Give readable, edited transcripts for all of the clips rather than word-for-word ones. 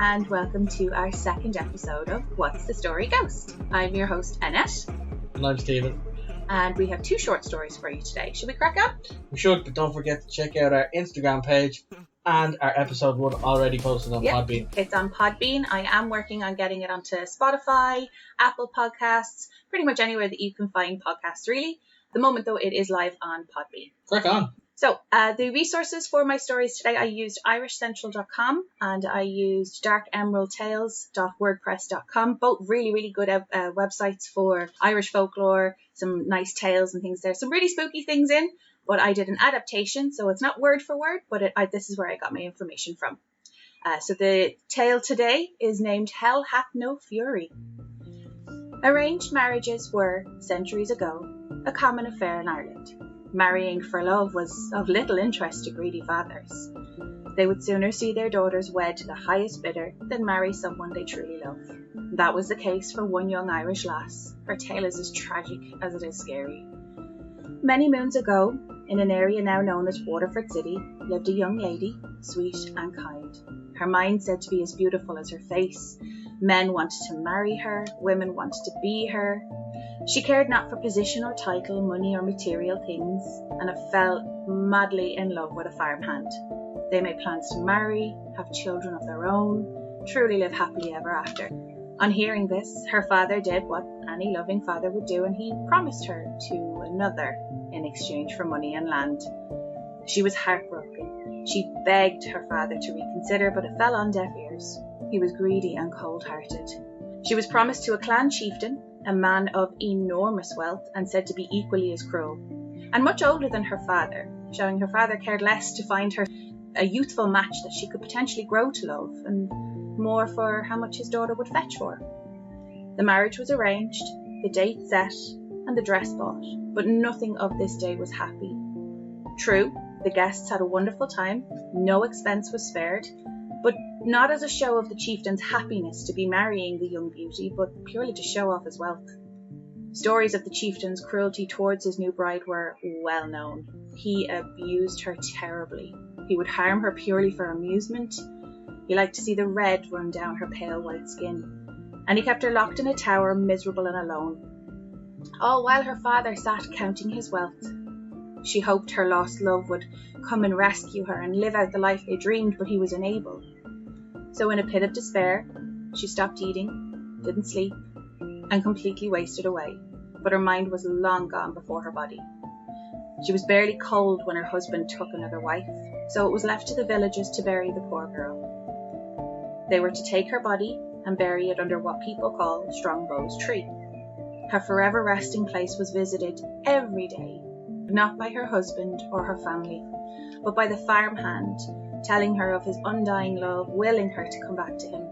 and welcome to our second episode of What's the Story Ghost? I'm your host Annette. And I'm Steven. And we have two short stories for you today. Should we crack up? We should, but don't forget to check out our Instagram page and our episode 1 already posted on Podbean. It's on Podbean. I am working on getting it onto Spotify, Apple Podcasts, pretty much anywhere that you can find podcasts really. At the moment though, it is live on Podbean. Crack on. So the resources for my stories today, I used irishcentral.com and I used darkemeraldtales.wordpress.com. Both really, really good websites for Irish folklore, some nice tales and things there. Some really spooky things in, but I did an adaptation, so it's not word for word, but this is where I got my information from. So the tale today is named Hell Hath No Fury. Arranged marriages were, centuries ago, a common affair in Ireland. Marrying for love was of little interest to greedy fathers. They would sooner see their daughters wed to the highest bidder than marry someone they truly love. That was the case for one young Irish lass. Her tale is as tragic as it is scary. Many moons ago, in an area now known as Waterford City, lived a young lady, sweet and kind. Her mind said to be as beautiful as her face. Men wanted to marry her, women wanted to be her. She cared not for position or title, money or material things, and fell madly in love with a farmhand. They made plans to marry, have children of their own, truly live happily ever after. On hearing this, her father did what any loving father would do, and he promised her to another in exchange for money and land. She was heartbroken. She begged her father to reconsider, but it fell on deaf ears. He was greedy and cold-hearted. She was promised to a Clan Chieftain, a man of enormous wealth and said to be equally as cruel, and much older than her father, showing her father cared less to find her a youthful match that she could potentially grow to love, and more for how much his daughter would fetch for. The marriage was arranged, the date set, and the dress bought, but nothing of this day was happy. True, the guests had a wonderful time, no expense was spared, but not as a show of the chieftain's happiness to be marrying the young beauty, but purely to show off his wealth. Stories of the chieftain's cruelty towards his new bride were well known. He abused her terribly. He would harm her purely for amusement. He liked to see the red run down her pale white skin. And he kept her locked in a tower, miserable and alone. All while her father sat counting his wealth. She hoped her lost love would come and rescue her and live out the life they dreamed, but he was unable. So in a pit of despair, she stopped eating, didn't sleep, and completely wasted away. But her mind was long gone before her body. She was barely cold when her husband took another wife, so it was left to the villagers to bury the poor girl. They were to take her body and bury it under what people call Strongbow's tree. Her forever resting place was visited every day, not by her husband or her family, but by the farmhand, telling her of his undying love, willing her to come back to him.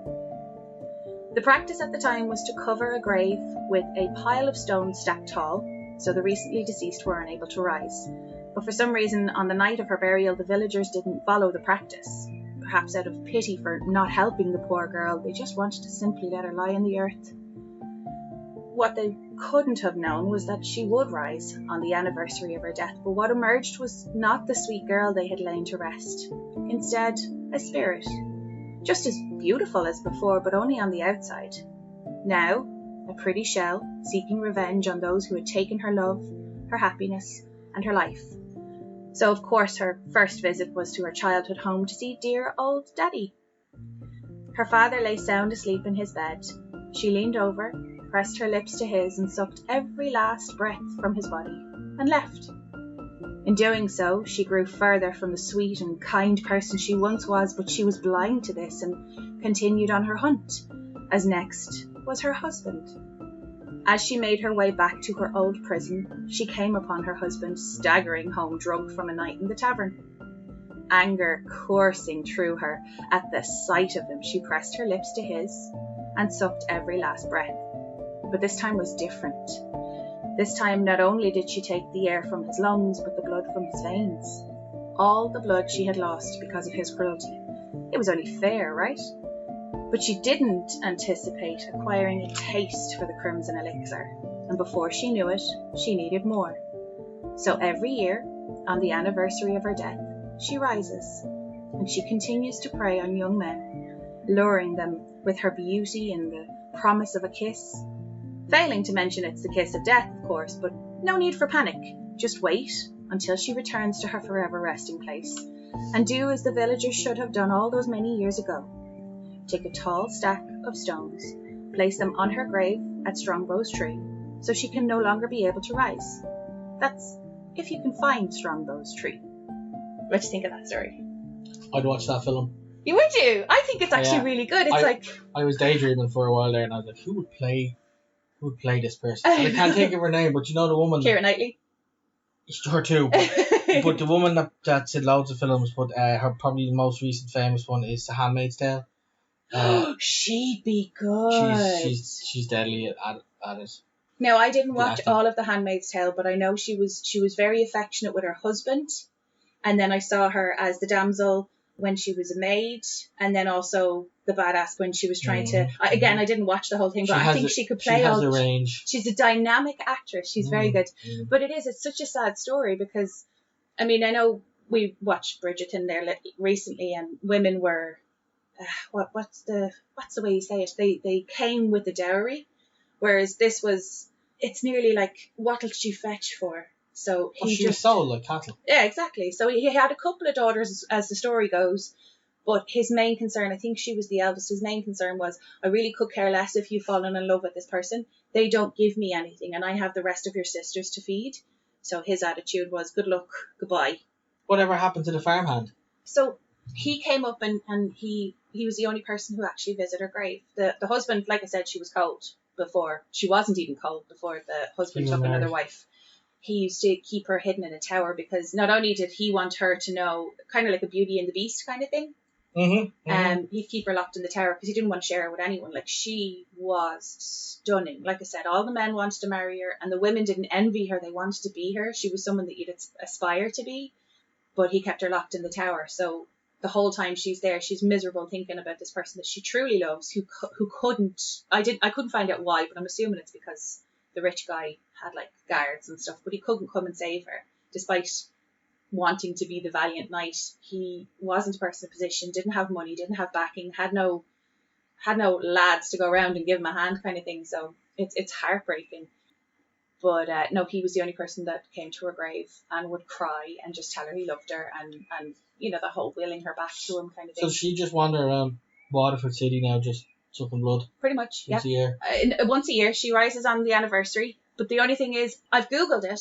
The practice at the time was to cover a grave with a pile of stones stacked tall, so the recently deceased were unable to rise. But for some reason, on the night of her burial, the villagers didn't follow the practice. Perhaps out of pity for not helping the poor girl, they just wanted to simply let her lie in the earth. What they couldn't have known was that she would rise on the anniversary of her death, but what emerged was not the sweet girl they had lain to rest. Instead, a spirit, just as beautiful as before, but only on the outside. Now, a pretty shell, seeking revenge on those who had taken her love, her happiness, and her life. So of course her first visit was to her childhood home to see dear old Daddy. Her father lay sound asleep in his bed. She leaned over, pressed her lips to his, and sucked every last breath from his body, and left. In doing so, she grew further from the sweet and kind person she once was, but she was blind to this and continued on her hunt, as next was her husband. As she made her way back to her old prison, she came upon her husband staggering home drunk from a night in the tavern. Anger coursing through her at the sight of him, she pressed her lips to his and sucked every last breath. But this time was different. This time not only did she take the air from his lungs, but the blood from his veins. All the blood she had lost because of his cruelty. It was only fair, right? But she didn't anticipate acquiring a taste for the crimson elixir, and before she knew it, she needed more. So every year, on the anniversary of her death, she rises, and she continues to prey on young men, luring them with her beauty and the promise of a kiss. Failing to mention it's the kiss of death, of course, but no need for panic. Just wait until she returns to her forever resting place, and do as the villagers should have done all those many years ago. Take a tall stack of stones, place them on her grave at Strongbow's tree, so she can no longer be able to rise. That's if you can find Strongbow's tree. What do you think of that story? I'd watch that film. You would you? I think it's actually really good. It's I was daydreaming for a while there, and I was like, who would play this person? And I can't think of her name, but you know the woman. Keira Knightley. Her too, but the woman that's in loads of films, but her probably the most recent famous one is The Handmaid's Tale. She'd be good. She's deadly at it. Now, I didn't watch all of The Handmaid's Tale, but I know she was very affectionate with her husband, and then I saw her as the damsel when she was a maid, and then also the badass when she was trying to. Again, I didn't watch the whole thing, but I think she could play. She has the range. She's a dynamic actress. She's very good, but it's such a sad story because, I mean, I know we watched Bridgerton there recently, and women were, what's the way you say it? They came with the dowry, whereas this was. It's nearly like what'll she fetch for? So she was sold like cattle. Yeah, exactly. So he had a couple of daughters, as the story goes, but his main concern, I think she was the eldest, his main concern was, I really could care less if you've fallen in love with this person. They don't give me anything, and I have the rest of your sisters to feed. So his attitude was, good luck, goodbye. Whatever happened to the farmhand? So he came up and he was the only person who actually visited her grave. The husband, like I said, she was cold before. She wasn't even cold before the husband took another wife. He used to keep her hidden in a tower because not only did he want her to know, kind of like a Beauty and the Beast kind of thing, he'd keep her locked in the tower because he didn't want to share her with anyone. Like, she was stunning. Like I said, all the men wanted to marry her, and the women didn't envy her. They wanted to be her. She was someone that you'd aspire to be, but he kept her locked in the tower. So the whole time she's there, she's miserable thinking about this person that she truly loves, who couldn't. I couldn't find out why, but I'm assuming it's because the rich guy had like guards and stuff, but he couldn't come and save her, despite wanting to be the valiant knight. He wasn't a person in position, didn't have money, didn't have backing, had no lads to go around and give him a hand kind of thing. So it's heartbreaking. But no, he was the only person that came to her grave and would cry and just tell her he loved her, and you know, the whole willing her back to him kind of thing. So she just wandered around Waterford City now, just sucking blood. Pretty much, once a year. Once a year, she rises on the anniversary. But the only thing is, I've Googled it,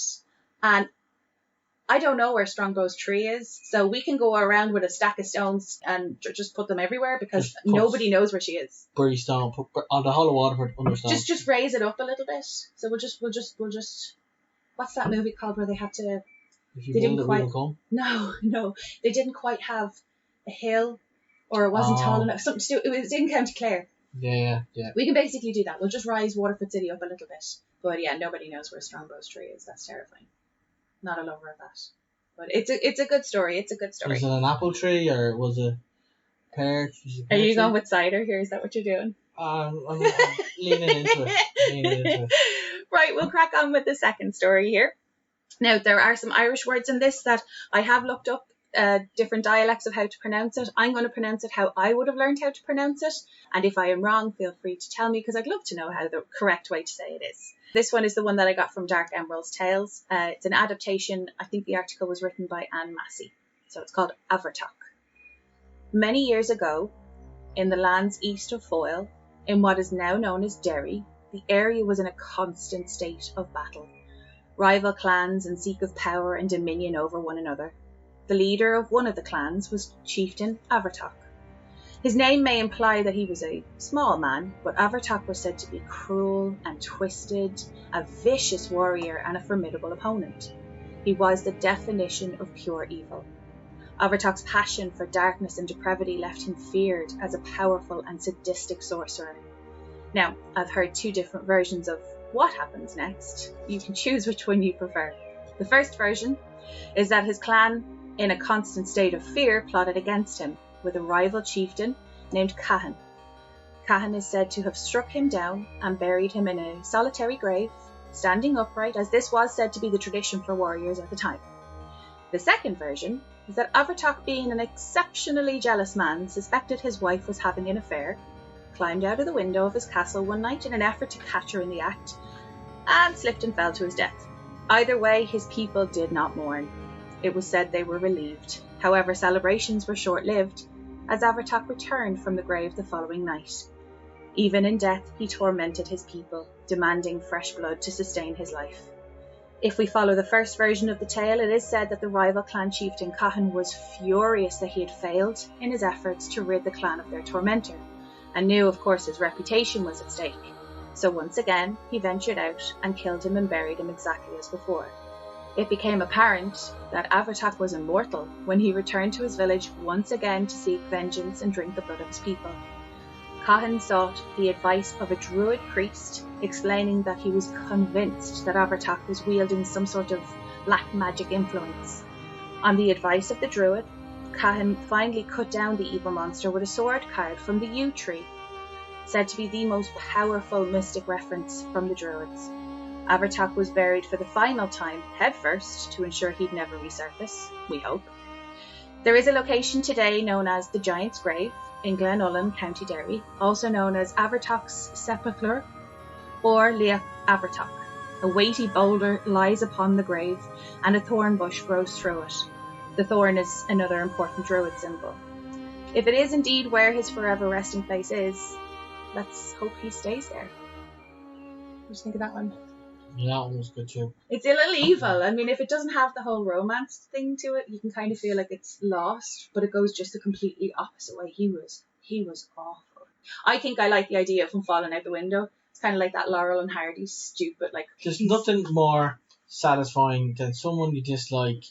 and I don't know where Strongbow's tree is. So we can go around with a stack of stones and just put them everywhere because nobody knows where she is. Bury stone, put on the whole of Waterford under stone. Just raise it up a little bit. So we'll just. What's that movie called where they had to? If you build it, we will come. No, they didn't quite have a hill, or it wasn't tall enough. Something to do. It was in County Clare. Yeah. We can basically do that. We'll just rise Waterford City up a little bit. But yeah, nobody knows where Strongbow's tree is. That's terrifying. Not a lover of that. But it's a good story. It's a good story. Was it an apple tree or was it pear? Are you going with cider here? Is that what you're doing? I'm leaning into it. Right, we'll crack on with the second story here. Now, there are some Irish words in this that I have looked up, different dialects of how to pronounce it. I'm going to pronounce it how I would have learned how to pronounce it. And if I am wrong, feel free to tell me, because I'd love to know how the correct way to say it is. This one is the one that I got from Dark Emerald's Tales. It's an adaptation. I think the article was written by Anne Massey. So it's called Abhartach. Many years ago, in the lands east of Foyle, in what is now known as Derry, the area was in a constant state of battle. Rival clans in seek of power and dominion over one another. The leader of one of the clans was Chieftain Abhartach. His name may imply that he was a small man, but Abhartach was said to be cruel and twisted, a vicious warrior and a formidable opponent. He was the definition of pure evil. Abhartach's passion for darkness and depravity left him feared as a powerful and sadistic sorcerer. Now, I've heard two different versions of what happens next. You can choose which one you prefer. The first version is that his clan, in a constant state of fear, plotted against him, with a rival chieftain named Cahan. Cahan is said to have struck him down and buried him in a solitary grave, standing upright, as this was said to be the tradition for warriors at the time. The second version is that Abhartach, being an exceptionally jealous man, suspected his wife was having an affair, climbed out of the window of his castle one night in an effort to catch her in the act, and slipped and fell to his death. Either way, his people did not mourn. It was said they were relieved. However, celebrations were short-lived, as Abhartach returned from the grave the following night. Even in death, he tormented his people, demanding fresh blood to sustain his life. If we follow the first version of the tale, it is said that the rival clan chieftain Cahan was furious that he had failed in his efforts to rid the clan of their tormentor, and knew, of course, his reputation was at stake. So once again, he ventured out and killed him and buried him exactly as before. It became apparent that Abhartach was immortal when he returned to his village once again to seek vengeance and drink the blood of his people. Cahan sought the advice of a druid priest, explaining that he was convinced that Abhartach was wielding some sort of black magic influence. On the advice of the druid, Cahan finally cut down the evil monster with a sword carved from the yew tree, said to be the most powerful mystic reference from the druids. Abhartach was buried for the final time, headfirst, to ensure he'd never resurface, we hope. There is a location today known as the Giant's Grave in Glen Ullin, County Derry, also known as Abhartach's Sepulchre or Liach Abhartach. A weighty boulder lies upon the grave and a thorn bush grows through it. The thorn is another important druid symbol. If it is indeed where his forever resting place is, let's hope he stays there. What do you think of that one? Yeah, that one was good too. It's a little evil. I mean, if it doesn't have the whole romance thing to it, you can kind of feel like it's lost, but it goes just the completely opposite way. He was awful. I think I like the idea of him falling out the window. It's kind of like that Laurel and Hardy stupid, like... There's nothing more satisfying than someone you dislike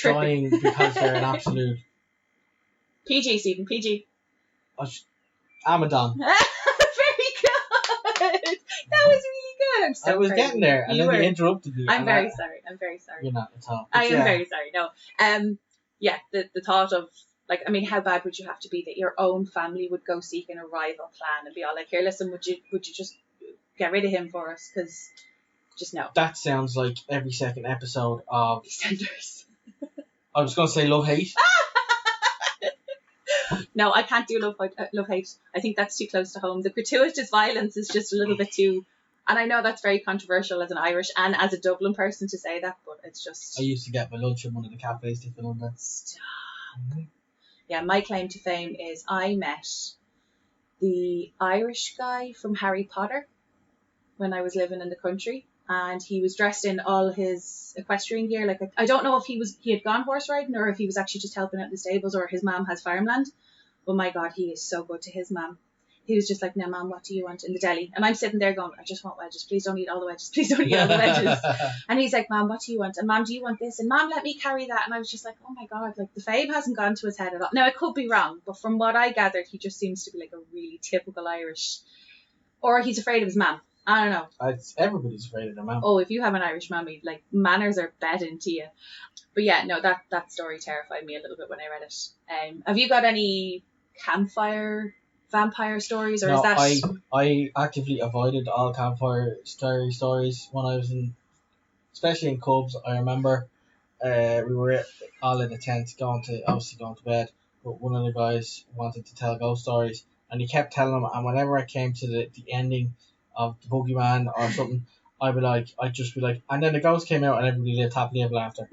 dying because they're an absolute... PG, Stephen, PG. Amadon. Very good! That was really good. I'm so I was proud of getting you. there, and You then were. you interrupted me. I'm very sorry. You're not at all. I am very sorry. No. Yeah, the thought of, like, I mean, how bad would you have to be that your own family would go seeking a rival clan and be all like, here, listen, would you just get rid of him for us? Because just no. That sounds like every second episode of... EastEnders. I was going to say Love Hate. No, I can't do love hate. I think that's too close to home. The gratuitous violence is just a little bit too... And I know that's very controversial as an Irish and as a Dublin person to say that, but it's just... I used to get my lunch in one of the cafes to film that. Stop. Yeah, my claim to fame is I met the Irish guy from Harry Potter when I was living in the country, and he was dressed in all his equestrian gear. Like, I don't know if he had gone horse riding or if he was actually just helping out in the stables or his mum has farmland. But my God, he is so good to his mum. He was just like, now, Mum, what do you want in the deli? And I'm sitting there going, I just want wedges. Please don't eat all the wedges. Please don't eat all the wedges. And he's like, Mum, what do you want? And Mum, do you want this? And Mum, let me carry that. And I was just like, oh my God, like the fame hasn't gone to his head at all. Now, I could be wrong, but from what I gathered, he just seems to be like a really typical Irish, or he's afraid of his mum. I don't know. Everybody's afraid of their mum. Oh, if you have an Irish mummy, like manners are bed into you. But yeah, no, that story terrified me a little bit when I read it. Have you got any campfire vampire stories, or no, is that... I actively avoided all campfire stories when I was especially in Cubs. I remember we were all in a tent going to bed, but one of the guys wanted to tell ghost stories, and he kept telling them, and whenever I came to the ending of the boogeyman or something, I'd just be like, and then the ghost came out and everybody lived happily ever after.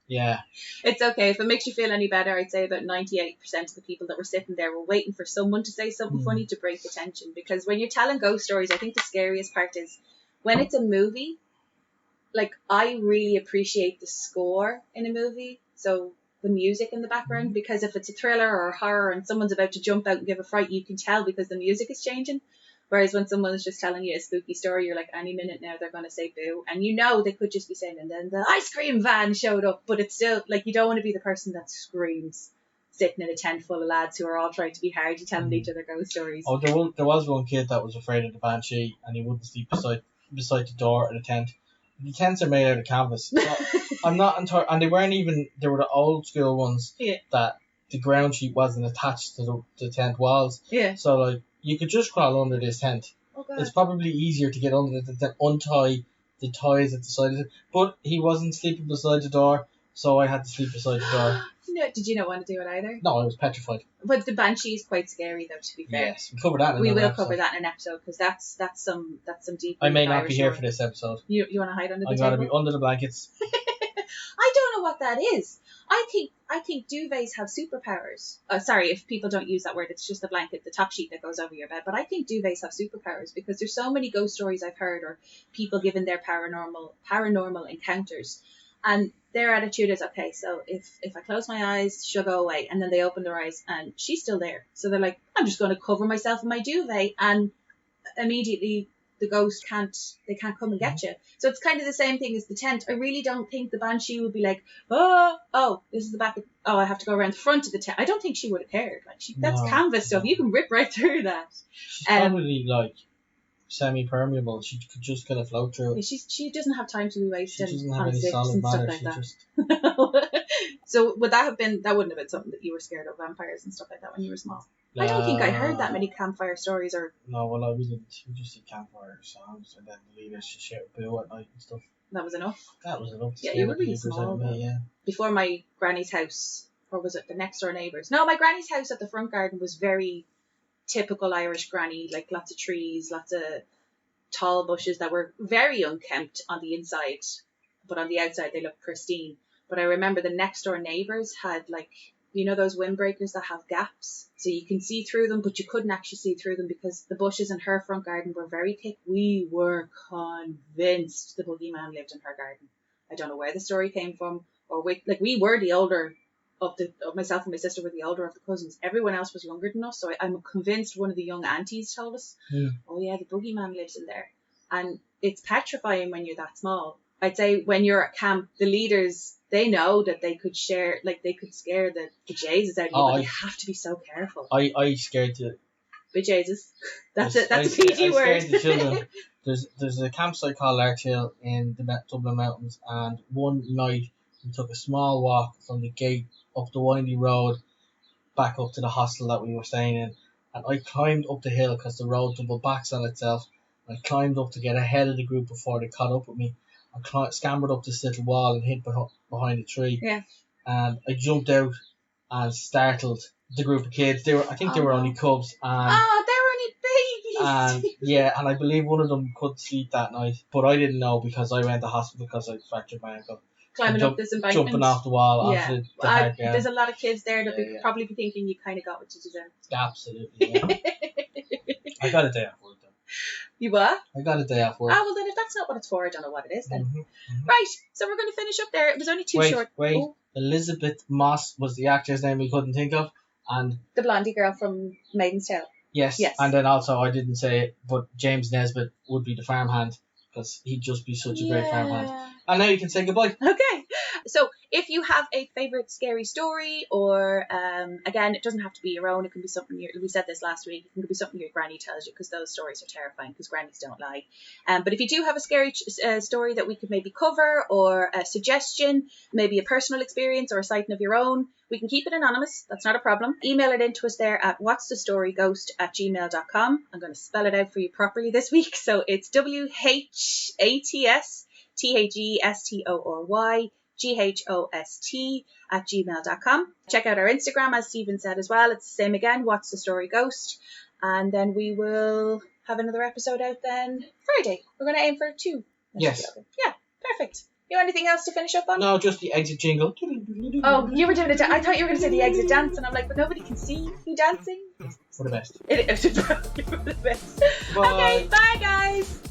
Yeah. It's okay. If it makes you feel any better, I'd say about 98% of the people that were sitting there were waiting for someone to say something funny to break the tension. Because when you're telling ghost stories, I think the scariest part is when it's a movie. Like, I really appreciate the score in a movie, so the music in the background, because if it's a thriller or a horror and someone's about to jump out and give a fright, you can tell because the music is changing. Whereas when someone's just telling you a spooky story, you're like, any minute now they're going to say boo. And you know they could just be saying, and then the ice cream van showed up. But it's still, like, you don't want to be the person that screams sitting in a tent full of lads who are all trying to be hardy telling each other ghost stories. Oh, there was one kid that was afraid of the banshee and he wouldn't sleep beside the door of the tent. The tents are made out of canvas. So I'm not entirely... And they were the old school ones that the ground sheet wasn't attached to the tent walls. Yeah. So, like, you could just crawl under this tent. Oh, God. It's probably easier to get under it than untie the ties at the side of it. But he wasn't sleeping beside the door so I had to sleep beside the door. No, did you not want to do it either? No, I was petrified. But the banshee is quite scary, though. To be fair, Yes, we covered that. We will cover that in an episode because that's some deep. I may not Irish be here story. for this episode. You want to hide under the I'm table? gonna be under the blankets. I don't know what that is. I think duvets have superpowers. Sorry, if people don't use that word, it's just the blanket, the top sheet that goes over your bed. But I think duvets have superpowers because there's so many ghost stories I've heard or people giving their paranormal encounters, and their attitude is, okay, so if I close my eyes, she'll go away, and then they open their eyes and she's still there. So they're like, I'm just going to cover myself in my duvet, and immediately the ghost can't come and get you. So it's kind of the same thing as the tent. I really don't think the banshee would be like, oh, this is the back of, I have to go around the front of the tent. I don't think she would have cared. Like that's canvas stuff. You can rip right through that. She's probably like semi-permeable. She could just kind of float through it. She doesn't have time to be wasted She doesn't have on any zips solid and stuff matter. like that. So would that wouldn't have been something that you were scared of, vampires and stuff like that when you were small? I don't think I heard that many campfire stories or. No, well, we didn't. We just did campfire songs, and then the leaders just shout boo at night and stuff. That was enough. That was enough. Yeah, you were really small. Yeah. Before my granny's house, or was it the next door neighbours? No, my granny's house at the front garden was very typical Irish granny, like lots of trees, lots of tall bushes that were very unkempt on the inside, but on the outside they looked pristine. But I remember the next door neighbours had like, you know, those windbreakers that have gaps, so you can see through them, but you couldn't actually see through them because the bushes in her front garden were very thick. We were convinced the boogeyman lived in her garden. I don't know where the story came from, or we were the older of myself and my sister were the older of the cousins. Everyone else was younger than us, so I'm convinced one of the young aunties told us, oh yeah, the boogeyman lives in there. And it's petrifying when you're that small. I'd say when you're at camp, the leaders, they know that they could share, like they could scare the Jesus out of you, but they have to be so careful. I scared the Jesus. That's a PG word. I scared the children. There's a campsite called Larch Hill in the Dublin Mountains, and one night we took a small walk from the gate up the windy road back up to the hostel that we were staying in, and I climbed up the hill because the road double backs on itself. I climbed up to get ahead of the group before they caught up with me. I scampered up this little wall and hid behind a tree. Yeah. And I jumped out and startled the group of kids. They were only cubs. And, they were only babies. And I believe one of them couldn't sleep that night, but I didn't know because I went to hospital because I fractured my ankle. Climbing up this embankment. Jumping off the wall onto the park. Yeah. There's a lot of kids there that would probably be thinking you kind of got what you deserved. Absolutely. Yeah. I got a day off work though. You what? I got a day off work. Well then if that's not what it's for, I don't know what it is then. Mm-hmm. Right, so we're going to finish up there. It was only too short. Wait. Oh. Elizabeth Moss was the actress name we couldn't think of, and the blondie girl from Maiden's Tale. Yes. And then also I didn't say it, but James Nesbitt would be the farmhand because he'd just be such a great farmhand. And now you can say goodbye. Okay. So if you have a favourite scary story, or again, it doesn't have to be your own. It can be something we said this last week. It can be something your granny tells you, because those stories are terrifying because grannies don't lie. But if you do have a scary story that we could maybe cover, or a suggestion, maybe a personal experience or a sighting of your own, we can keep it anonymous. That's not a problem. Email it in to us there at whatsthestoryghost@gmail.com. I'm going to spell it out for you properly this week. So it's WHATSTESTORYGHOST@gmail.com. Check out our Instagram, as Steven said as well. It's the same again, What's the Story Ghost. And then we will have another episode out then Friday. We're going to aim for 2. Yes. Yeah, perfect. You have anything else to finish up on? No, just the exit jingle. Oh, you were doing it. I thought you were going to say the exit dance, and I'm like, but nobody can see you dancing. For the best. For the best. Bye. Okay, bye guys.